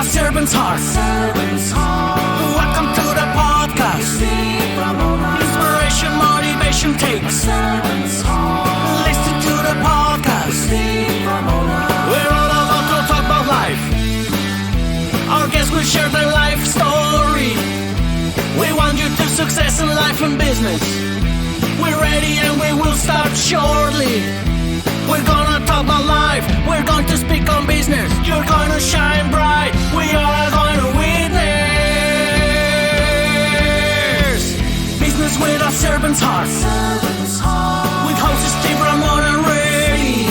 servant's heart. Welcome to the podcast. Inspiration, motivation takes. Listen to the podcast. We're all about to talk about life. Our guests will share their life story. We want you to success in life and business. We're ready and we will start shortly. We're gonna talk about life. We're going to speak on business. You're gonna shine bright. We are going to witness business with a servant's heart. With hosts Steve, Ramona, and Ray.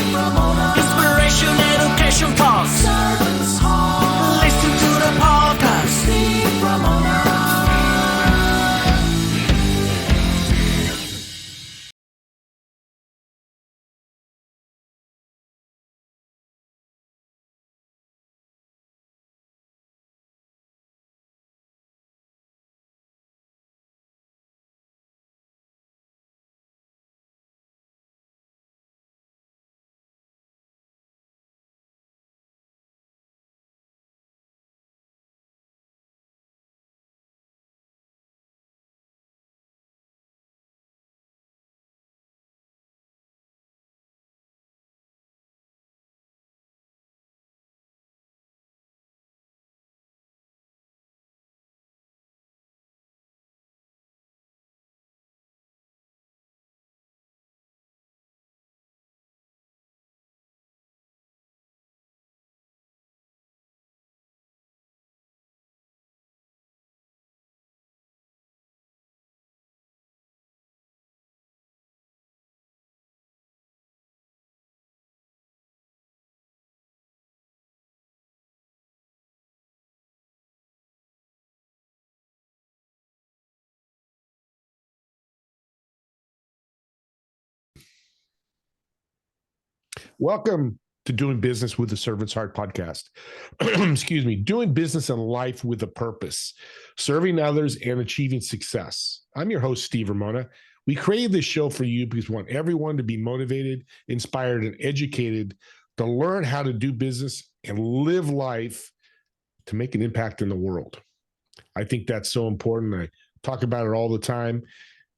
Inspiration, education talks. Listen to the podcast. Welcome to Doing Business with the Servant's Heart podcast. Excuse me, doing business and life with a purpose, serving others and achieving success. I'm your host, Steve Ramona. We created this show for you because we want everyone to be motivated, inspired, and educated to learn how to do business and live life to make an impact in the world. I think that's so important. I talk about it all the time.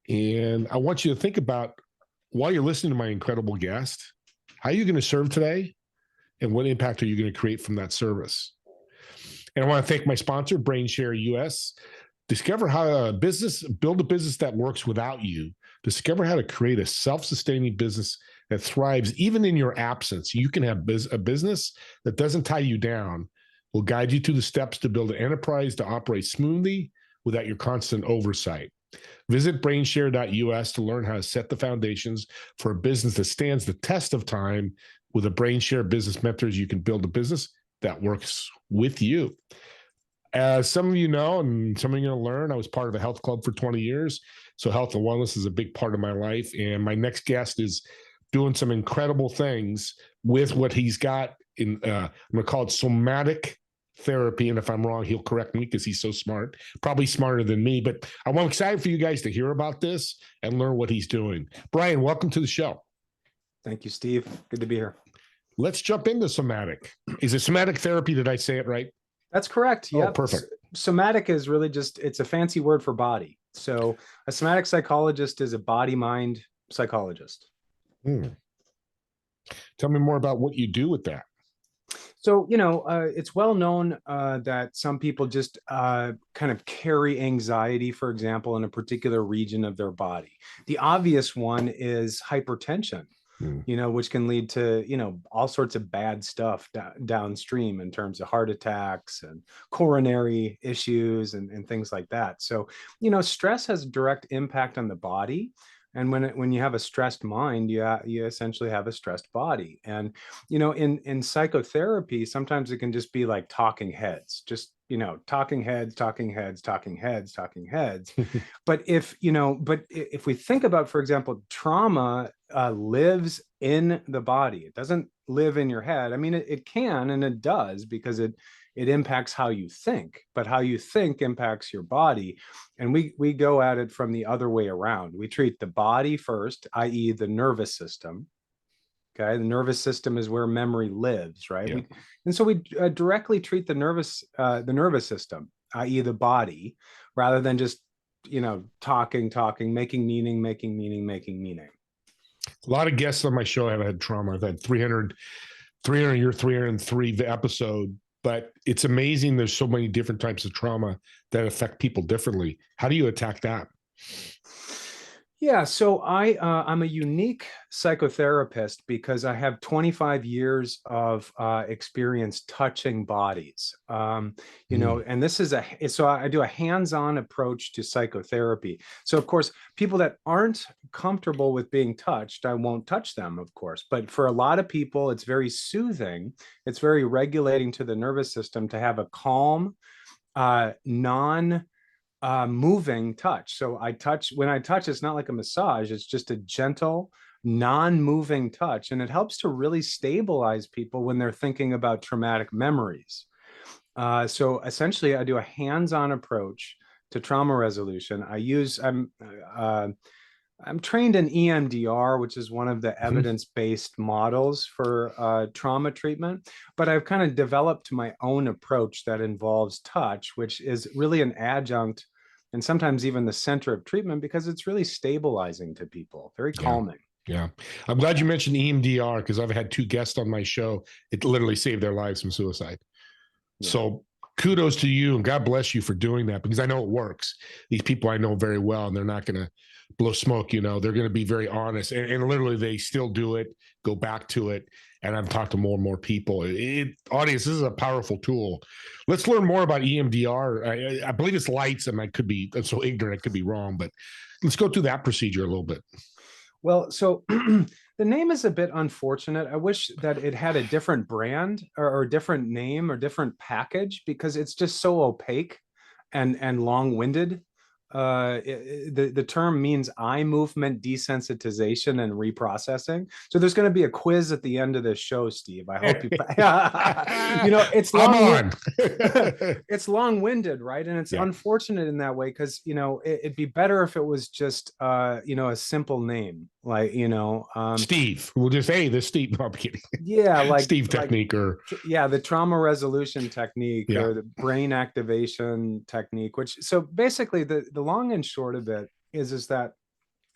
And I want you to think about, while you're listening to my incredible guest, how are you going to serve today? And what impact are you going to create from that service? And I want to thank my sponsor, BrainShare US. Discover how build a business that works without you. Discover how to create a self-sustaining business that thrives even in your absence. You can have a business that doesn't tie you down, will guide you through the steps to build an enterprise to operate smoothly without your constant oversight. Visit brainshare.us to learn how to set the foundations for a business that stands the test of time. With a BrainShare business mentors, you can build a business that works with you. As some of you know, and some of you are going to learn, I was part of a health club for 20 years. So health and wellness is a big part of my life. And my next guest is doing some incredible things with what he's got in, I'm going to call it somatic therapy, and if I'm wrong, he'll correct me because he's so smart, probably smarter than me. But I'm excited for you guys to hear about this and learn what he's doing. Brian, welcome to the show. Thank you, Steve. Good to be here. Let's jump into somatic. Is it somatic therapy? Did I say it right? That's correct. Yeah, oh, perfect. Somatic is really it's a fancy word for body. So a somatic psychologist is a body-mind psychologist. Tell me more about what you do with that. So, it's well known that some people just kind of carry anxiety, for example, in a particular region of their body. The obvious one is hypertension, which can lead to, all sorts of bad stuff downstream in terms of heart attacks and coronary issues and things like that. So, stress has a direct impact on the body. And when you have a stressed mind, you essentially have a stressed body. And, in psychotherapy, sometimes it can just be like talking heads, just, talking heads. But if we think about, for example, trauma lives in the body. It doesn't live in your head. I mean, it can, and it does, because it impacts how you think, but how you think impacts your body. And we go at it from the other way around. We treat the body first, i.e. the nervous system. Okay, the nervous system is where memory lives, right? Yeah. And so we directly treat the nervous system, i.e., the body, rather than just talking, making meaning. A lot of guests on my show have had trauma. I've had 303 episode, but it's amazing. There's so many different types of trauma that affect people differently. How do you attack that? Yeah, so I'm a unique psychotherapist because I have 25 years of experience touching bodies. And this is so I do a hands-on approach to psychotherapy. So of course, people that aren't comfortable with being touched, I won't touch them, of course. But for a lot of people, it's very soothing. It's very regulating to the nervous system to have a calm, non moving touch. So when I touch, it's not like a massage, it's just a gentle, non-moving touch. And it helps to really stabilize people when they're thinking about traumatic memories. So essentially, I do a hands-on approach to trauma resolution. I'm trained in EMDR, which is one of the evidence-based models for trauma treatment, but I've kind of developed my own approach that involves touch, which is really an adjunct and sometimes even the center of treatment because it's really stabilizing to people, very calming. Yeah. I'm glad you mentioned EMDR because I've had 2 guests on my show. It literally saved their lives from suicide. Yeah. So kudos to you and God bless you for doing that because I know it works. These people I know very well and they're not going to blow smoke, they're going to be very honest and literally they still do it, go back to it. And I've talked to more and more people. Audience, this is a powerful tool. Let's learn more about EMDR. I believe it's lights and I'm so ignorant, I could be wrong, but let's go through that procedure a little bit. Well, so the name is a bit unfortunate. I wish that it had a different brand or a different name or different package because it's just so opaque and long-winded. The term means eye movement desensitization and reprocessing. So there's going to be a quiz at the end of this show, Steve. I hope you it's long. It's long-winded, right? And it's unfortunate in that way because it'd be better if it was just a simple name like Steve. We'll just this Steve. No, I'm kidding. Yeah, like Steve technique the trauma resolution technique or the brain activation technique. Which so basically the long and short of it is that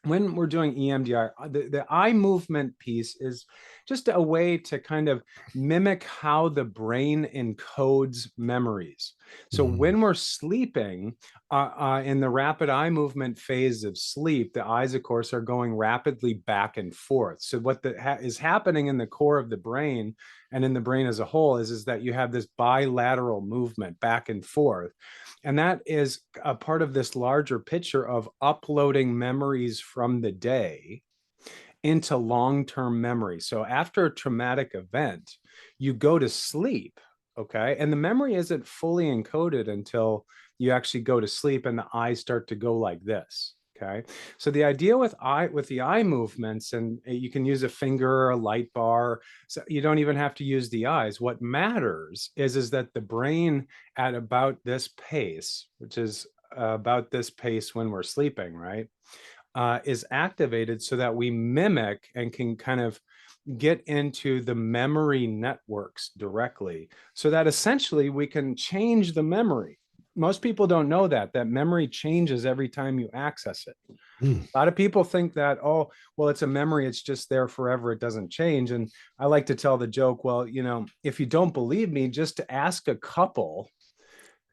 when we're doing EMDR, the eye movement piece is just a way to kind of mimic how the brain encodes memories. So when we're sleeping, in the rapid eye movement phase of sleep, the eyes, of course, are going rapidly back and forth. So what is happening in the core of the brain and in the brain as a whole is that you have this bilateral movement back and forth. And that is a part of this larger picture of uploading memories from the day into long-term memory. So after a traumatic event, you go to sleep, okay? And the memory isn't fully encoded until you actually go to sleep and the eyes start to go like this. Okay, so the idea with the eye movements, and you can use a finger or a light bar, so you don't even have to use the eyes. What matters is that the brain at about this pace, which is about this pace when we're sleeping, right, is activated so that we mimic and can kind of get into the memory networks directly, so that essentially we can change the memory. Most people don't know that memory changes every time you access it. A lot of people think that, oh, well, it's a memory, it's just there forever, it doesn't change. And I like to tell the joke, well, if you don't believe me, just ask a couple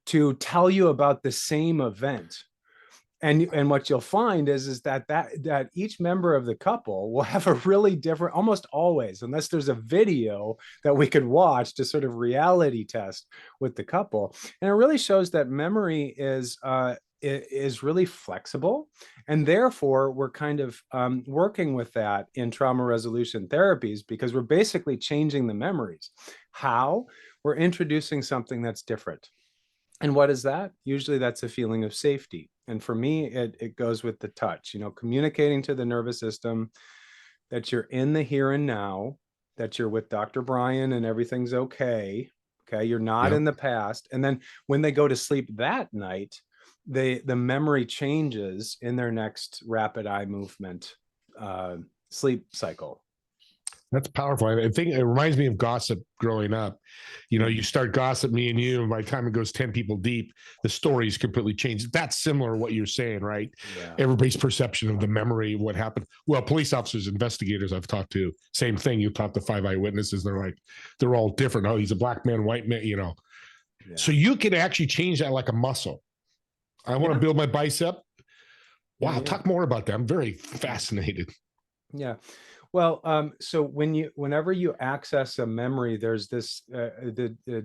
to tell you about the same event. And what you'll find is that each member of the couple will have a really different, almost always, unless there's a video that we could watch to sort of reality test with the couple. And it really shows that memory is really flexible. And therefore, we're kind of working with that in trauma resolution therapies because we're basically changing the memories. How? We're introducing something that's different. And what is that? Usually that's a feeling of safety. And for me, it goes with the touch, communicating to the nervous system that you're in the here and now, that you're with Dr. Brian and everything's okay. Okay. You're not in the past. And then when they go to sleep that night, the memory changes in their next rapid eye movement sleep cycle. That's powerful. I think it reminds me of gossip growing up. You know, you start gossip, me and you, and by the time it goes 10 people deep, the story's completely changed. That's similar to what you're saying, right? Yeah. Everybody's perception of the memory of what happened. Well, police officers, investigators I've talked to, same thing. You talk to 5 eyewitnesses, they're like, they're all different. Oh, he's a black man, white man, you know. Yeah. So you can actually change that like a muscle. I want to build my bicep. Wow, Yeah. talk more about that. I'm very fascinated. Yeah. Well, so whenever you access a memory, there's this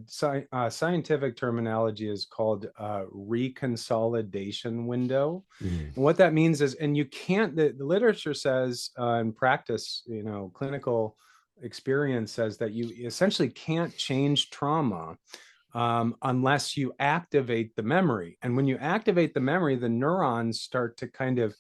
scientific terminology is called reconsolidation window. And what that means is, and you can't. The literature says, in practice, you know, clinical experience says that you essentially can't change trauma unless you activate the memory. And when you activate the memory, the neurons start to kind of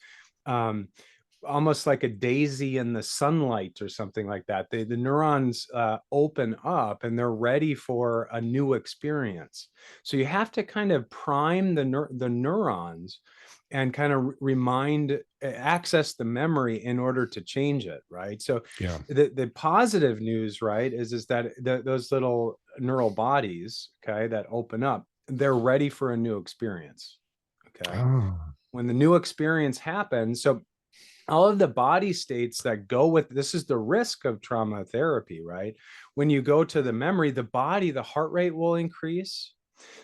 almost like a daisy in the sunlight or something like that. The neurons open up and they're ready for a new experience. So you have to kind of prime the neurons and kind of access the memory in order to change it, right? So Yeah. the positive news, right, is that those little neural bodies, okay, that open up, they're ready for a new experience, okay? Oh. When the new experience happens, so all of the body states that go with this is the risk of trauma therapy, right? When you go to the memory, the body, the heart rate will increase.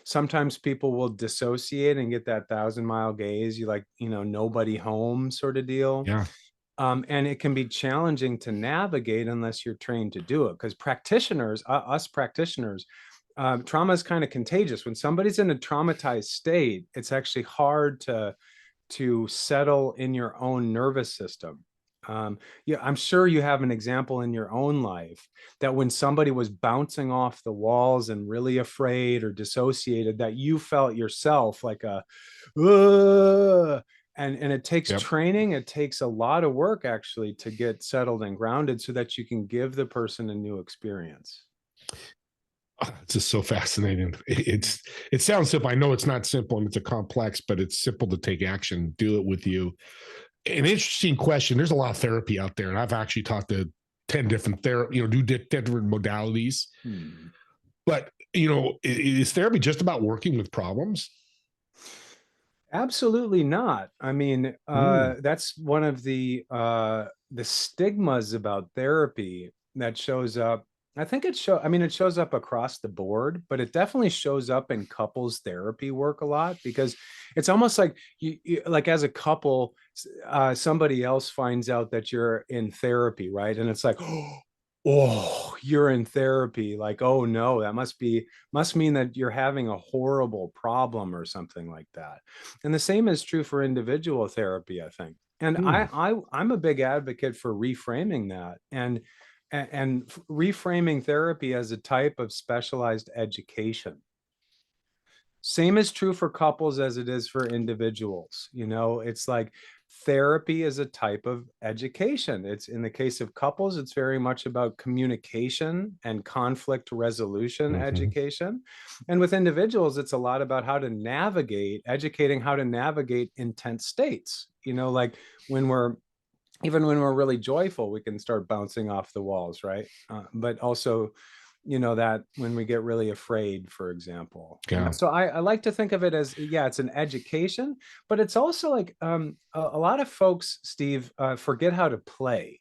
Sometimes people will dissociate and get that 1,000-mile gaze, you like, you know, nobody home sort of deal. Yeah. And it can be challenging to navigate unless you're trained to do it, because practitioners, us practitioners, trauma is kind of contagious. When somebody's in a traumatized state, it's actually hard to settle in your own nervous system. Yeah, I'm sure you have an example in your own life that when somebody was bouncing off the walls and really afraid or dissociated, that you felt yourself like a, and it takes training. It takes a lot of work actually to get settled and grounded so that you can give the person a new experience. It's just so fascinating. It sounds simple. I know it's not simple and it's complex, but it's simple to take action, do it with you. An interesting question. There's a lot of therapy out there, and I've actually talked to 10 different do different modalities. But is therapy just about working with problems? Absolutely not. I mean, that's one of the stigmas about therapy that shows up. I think it shows up across the board, but it definitely shows up in couples therapy work a lot, because it's almost like you like as a couple, somebody else finds out that you're in therapy, right? And it's like, oh, you're in therapy. Like, oh no, that must mean that you're having a horrible problem or something like that. And the same is true for individual therapy, I think. And I'm a big advocate for reframing that and reframing therapy as a type of specialized education. Same is true for couples as it is for individuals. You know, it's like therapy is a type of education. It's in the case of couples, it's very much about communication and conflict resolution education. And with individuals, it's a lot about educating how to navigate intense states. You know, like even when we're really joyful, we can start bouncing off the walls, right? But also, that when we get really afraid, for example. Yeah. So I like to think of it as, it's an education, but it's also like a lot of folks, Steve, forget how to play.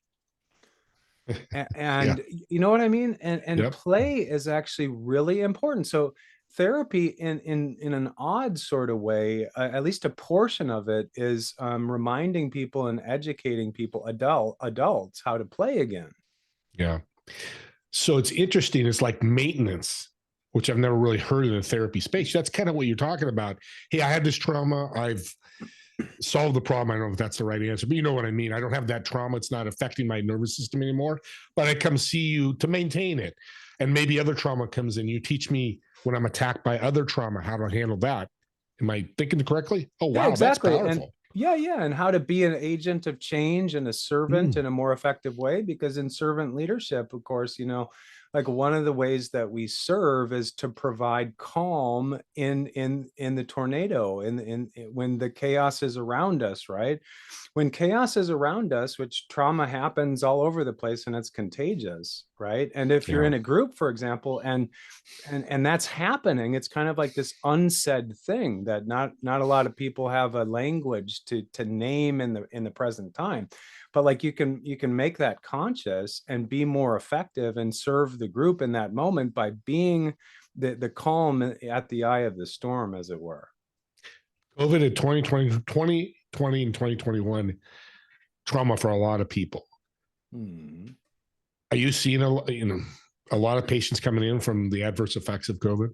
And you know what I mean? And play is actually really important. So therapy in an odd sort of way, at least a portion of it is reminding people and educating people, adults, how to play again. Yeah. So it's interesting. It's like maintenance, which I've never really heard in the therapy space. That's kind of what you're talking about. Hey, I had this trauma. I've solved the problem. I don't know if that's the right answer, but you know what I mean. I don't have that trauma. It's not affecting my nervous system anymore, but I come see you to maintain it. And maybe other trauma comes in. You teach me when I'm attacked by other trauma, how to handle that. Am I thinking correctly? Oh, wow, exactly. that's powerful. Yeah, and how to be an agent of change and a servant Mm, in a more effective way. Because in servant leadership, of course, like one of the ways that we serve is to provide calm in the tornado, in when the chaos is around us, right? When chaos is around us, which trauma happens all over the place and it's contagious, right? And if you're yeah. in a group, for example, and that's happening, it's kind of like this unsaid thing that not a lot of people have a language to name in the present time. But like you can make that conscious and be more effective and serve the group in that moment by being the calm at the eye of the storm, as it were. COVID in 2020 and 2021, trauma for a lot of people. Hmm. Are you seeing a lot of patients coming in from the adverse effects of COVID?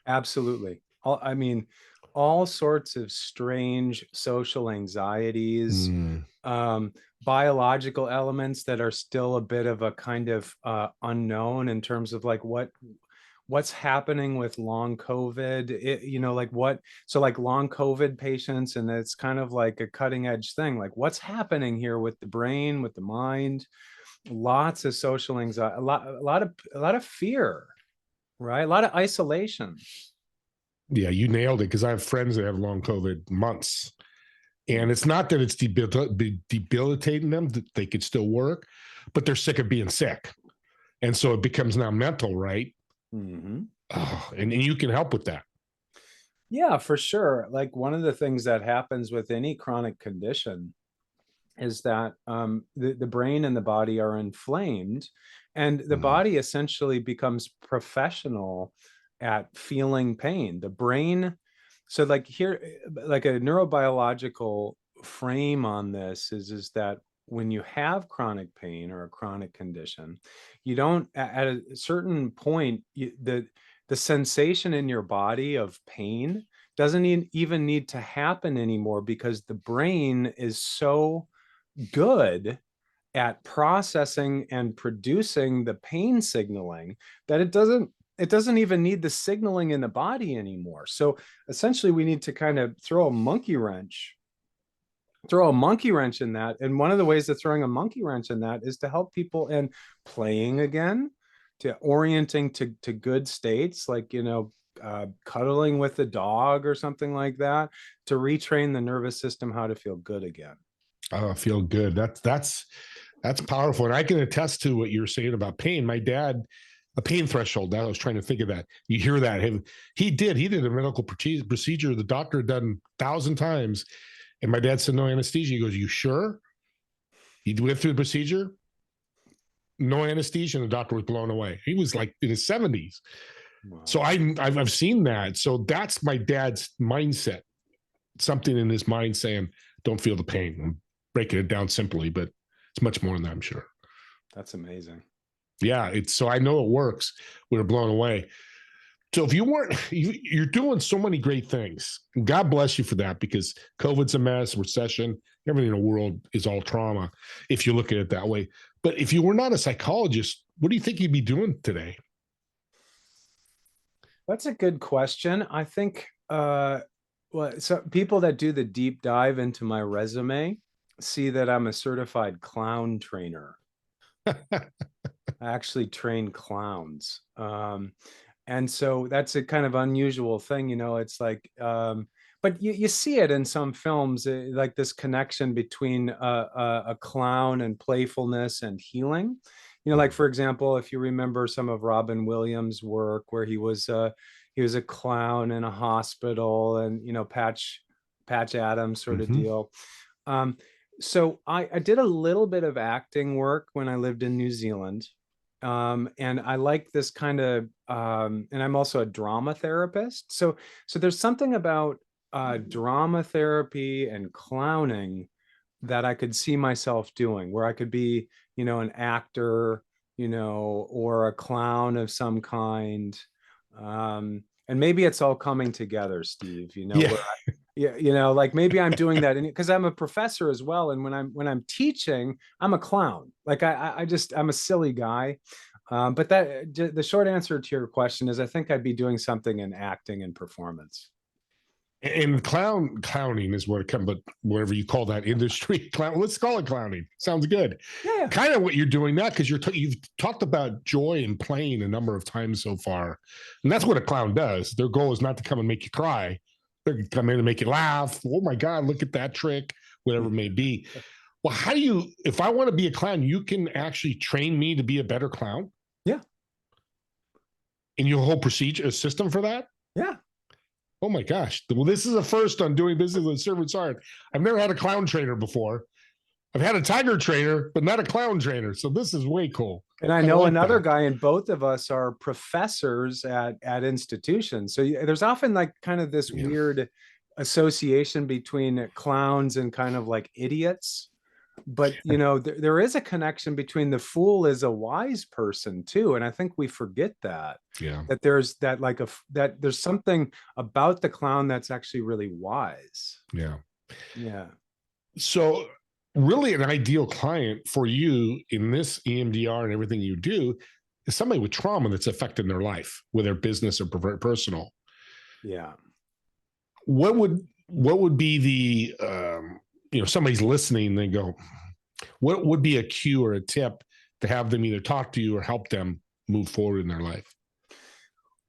Absolutely. I mean, all sorts of strange social anxieties, Mm, um, biological elements that are still a bit of a kind of unknown in terms of like what's happening with long COVID. Like so like long COVID patients, and it's kind of like a cutting edge thing. Like what's happening here with the brain, with the mind? Lots of social anxiety, a lot of fear, right? A lot of isolation. yeah, you nailed it because I have friends that have long COVID months. And Mm. it's not that it's debilitating them, that they could still work, but they're sick of being sick. And so it becomes now mental, right? Mhm. Oh, and you can help with that. Yeah, for sure. Like one of the things that happens with any chronic condition is that the brain and the body are inflamed, and the Mm, body essentially becomes professional at feeling pain. The brain, so like here, like a neurobiological frame on this is that when you have chronic pain or a chronic condition, you don't at a certain point the sensation in your body of pain doesn't even need to happen anymore, because the brain is so good at processing and producing the pain signaling that it doesn't even need the signaling in the body anymore. So essentially we need to kind of throw a monkey wrench in that. And one of the ways of throwing a monkey wrench in that is to help people in playing again, to orienting to good states, like cuddling with the dog or something like that, to retrain the nervous system how to feel good again. oh, I feel good. That's powerful. And I can attest to what you're saying about pain. My dad, a pain threshold. I was trying to think of that. You hear that. He did a medical procedure the doctor had done 1,000 times. And my dad said, no anesthesia. He goes, you sure? He went through the procedure, no anesthesia, and the doctor was blown away. He was like in his 70s. So Wow. I've seen that. So that's my dad's mindset. Something in his mind saying, don't feel the pain. I'm breaking it down simply, but it's much more than that, I'm sure. That's amazing. Yeah, it's so I know it works. We were blown away. So if you weren't, you're doing so many great things. God bless you for that, because COVID's a mess, recession, everything in the world is all trauma, if you look at it that way. But if you were not a psychologist, what do you think you'd be doing today? That's a good question. I think well, so people that do the deep dive into my resume see that I'm a certified clown trainer. I actually train clowns. And so that's a kind of unusual thing, it's like but you see it in some films, like this connection between a clown and playfulness and healing. Like for example, if you remember some of Robin Williams' work, where he was a clown in a hospital, and Patch Adams sort of Mm-hmm. deal. um, so I did a little bit of acting work when I lived in New Zealand. And I like this kind of, and I'm also a drama therapist. So there's something about drama therapy and clowning that I could see myself doing, where I could be, an actor, or a clown of some kind. And maybe it's all coming together, Steve, Yeah. where yeah, like maybe I'm doing that because I'm a professor as well, and when I'm teaching, I'm a clown. Like I'm a silly guy. But the short answer to your question is I think I'd be doing something in acting and performance. And clowning is what it comes, but whatever you call that industry, let's call it clowning. Sounds good. Yeah. Kind of what you're doing that, because you've talked about joy and playing a number of times so far, and that's what a clown does. Their goal is not to come and make you cry; they're come in and make you laugh. Oh my God, look at that trick, whatever it may be. Well, how do you? If I want to be a clown, you can actually train me to be a better clown. Yeah. And your whole procedure, a system for that. Yeah. Oh my gosh. Well, this is a first on doing business with Servant's Heart. I've never had a clown trainer before. I've had a tiger trainer, but not a clown trainer. So this is way cool. And I know another guy, and both of us are professors at institutions. So there's often like kind of this weird association between clowns and kind of like idiots. But there is a connection between the fool is a wise person too, and I think we forget that. Yeah. That there's that like that there's something about the clown that's actually really wise. Yeah. Yeah. So really an ideal client for you in this EMDR and everything you do is somebody with trauma that's affecting their life, whether business or personal. Yeah. What would be the somebody's listening, they go, what would be a cue or a tip to have them either talk to you or help them move forward in their life?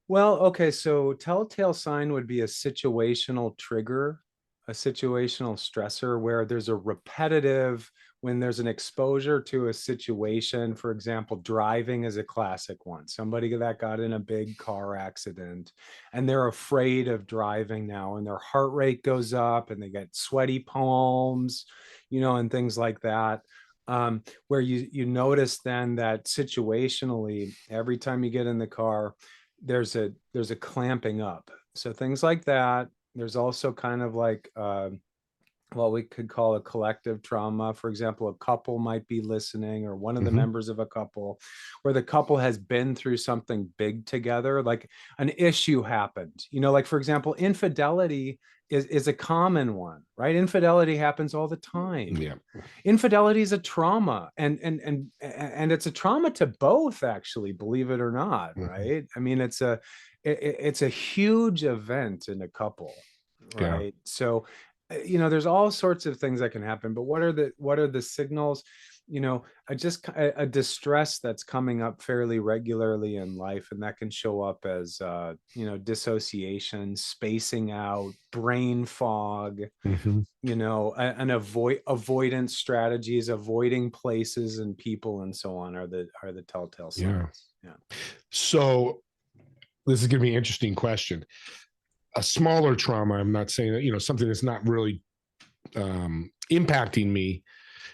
Well, okay, so telltale sign would be a situational trigger, a situational stressor where there's a repetitive, when there's an exposure to a situation. For example, driving is a classic one. Somebody that got in a big car accident and they're afraid of driving now, and their heart rate goes up and they get sweaty palms, and things like that. Where you notice then that situationally, every time you get in the car, there's a clamping up. So things like that. There's also kind of like what we could call a collective trauma. For example, a couple might be listening, or one of the members of a couple, where the couple has been through something big together, like an issue happened. Like for example, infidelity is a common one, right? Infidelity happens all the time. Yeah. Infidelity is a trauma, and it's a trauma to both, actually, believe it or not, right? I mean, it's a huge event in a couple, right? Yeah. So there's all sorts of things that can happen, but what are the signals? A distress that's coming up fairly regularly in life, and that can show up as dissociation, spacing out, brain fog, and avoidance strategies, avoiding places and people and so on are the telltale signs. Yeah. So this is going to be an interesting question. A smaller trauma, I'm not saying that, something that's not really impacting me,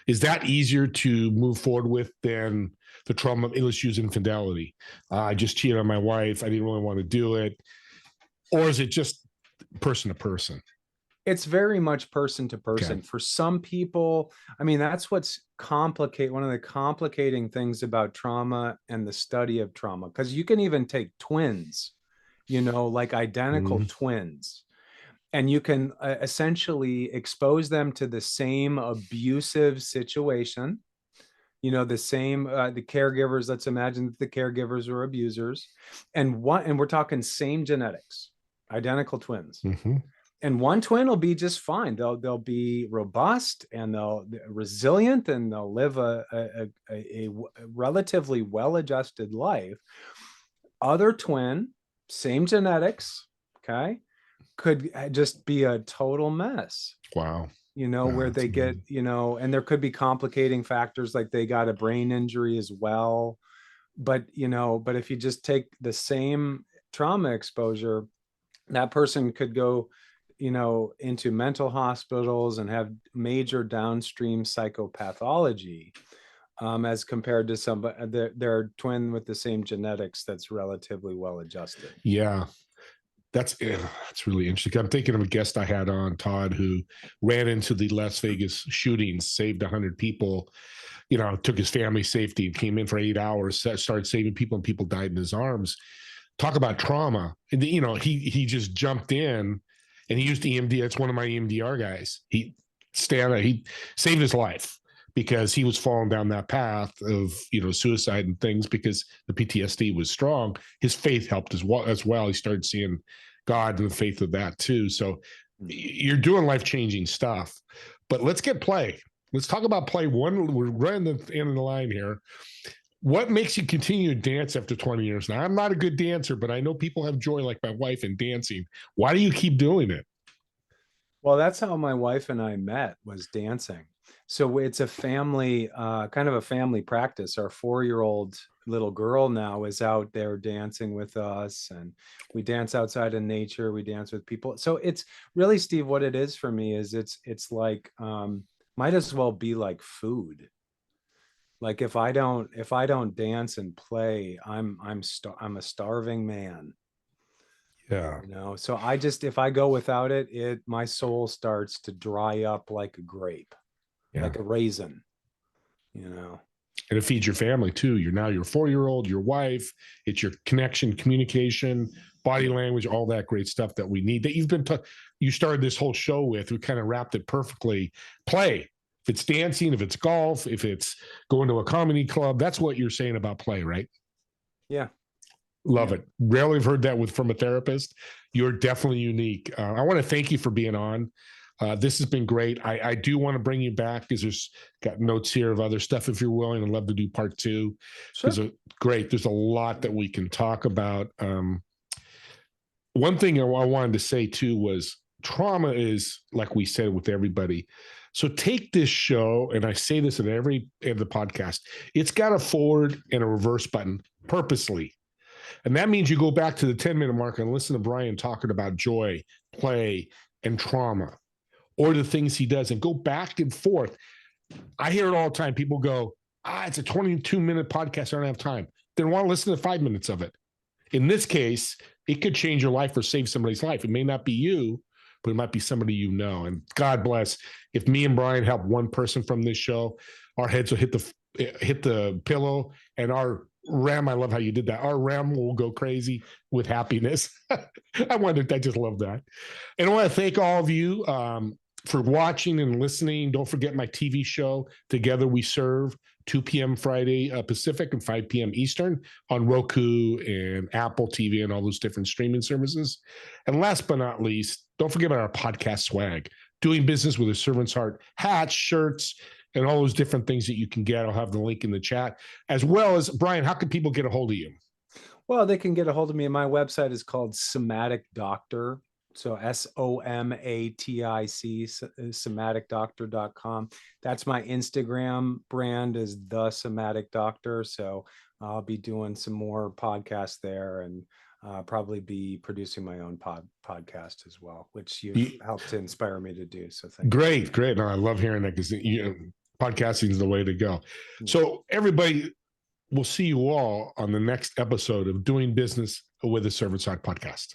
is that easier to move forward with than the trauma? Let's use infidelity. I just cheated on my wife. I didn't really want to do it. Or is it just person to person? It's very much person to person. Okay. For some people, I mean, that's what's one of the complicating things about trauma and the study of trauma, because you can even take twins, like identical twins, and you can essentially expose them to the same abusive situation, the same, the caregivers, let's imagine that the caregivers are abusers, and we're talking same genetics, identical twins. And one twin will be just fine. They'll be robust, and they'll resilient, and they'll live a relatively well-adjusted life. Other twin, same genetics, okay, could just be a total mess. Wow. Where they get, and there could be complicating factors, like they got a brain injury as well. But if you just take the same trauma exposure, that person could go, into mental hospitals and have major downstream psychopathology, as compared to somebody, their twin with the same genetics that's relatively well adjusted. Yeah. That's really interesting. I'm thinking of a guest I had on, Todd, who ran into the Las Vegas shootings, saved 100 people, took his family safety, came in for 8 hours, started saving people, and people died in his arms. Talk about trauma. And, he just jumped in, and he used EMDR. It's one of my EMDR guys. He saved his life because he was falling down that path of, suicide and things, because the PTSD was strong. His faith helped as well. He started seeing God and the faith of that too. So You're doing life-changing stuff, but let's get play. Let's talk about play. One, we're right in the end of the line here. What makes you continue to dance after 20 years? Now, I'm not a good dancer, but I know people have joy like my wife in dancing. Why do you keep doing it? Well, that's how my wife and I met, was dancing. So it's a family, kind of a family practice. Our 4-year-old little girl now is out there dancing with us, and we dance outside in nature. We dance with people. So it's really, Steve, what it is for me is it's like, might as well be like food. Like if I don't dance and play, I'm a starving man. Yeah. So I just, if I go without it, my soul starts to dry up like a grape, Yeah. like a raisin. And it feeds your family too. You're now your 4-year-old, your wife, it's your connection, communication, body language, all that great stuff that we need that you started this whole show with. We kind of wrapped it perfectly. Play. If it's dancing, if it's golf, if it's going to a comedy club, that's what you're saying about play, right? Yeah. Love it. Rarely have heard that from a therapist. You're definitely unique. I want to thank you for being on. This has been great. I do want to bring you back because there's got notes here of other stuff. If you're willing, I'd love to do part 2. Sure. Great. There's a lot that we can talk about. One thing I wanted to say too was trauma is, like we said with everybody. So take this show, and I say this at every end of the podcast, it's got a forward and a reverse button purposely. And that means you go back to the 10-minute mark and listen to Brian talking about joy, play, and trauma, or the things he does, and go back and forth. I hear it all the time. People go, it's a 22-minute podcast. I don't have time. They want to listen to 5 minutes of it. In this case, it could change your life or save somebody's life. It may not be you, but it might be somebody you know. And God bless, if me and Brian help one person from this show, our heads will hit the pillow, and our RAM, I love how you did that. Our RAM will go crazy with happiness. I just love that. And I want to thank all of you for watching and listening. Don't forget my TV show, Together We Serve, 2 p.m. Friday Pacific and 5 p.m. Eastern on Roku and Apple TV and all those different streaming services. And last but not least, don't forget about our podcast swag, Doing Business with a Servant's Heart, hats, shirts, and all those different things that you can get. I'll have the link in the chat. As well as, Brian, how can people get a hold of you? Well, they can get a hold of me. My website is called Sematic Doctor. So SOMATIC, sematicdoctor.com. That's my Instagram brand, is the Sematic Doctor. So I'll be doing some more podcasts there, and probably be producing my own podcast as well, which you've helped to inspire me to do. So thank you. Great. No, I love hearing that, because podcasting is the way to go. So everybody, we'll see you all on the next episode of Doing Business with a Servant's Heart podcast.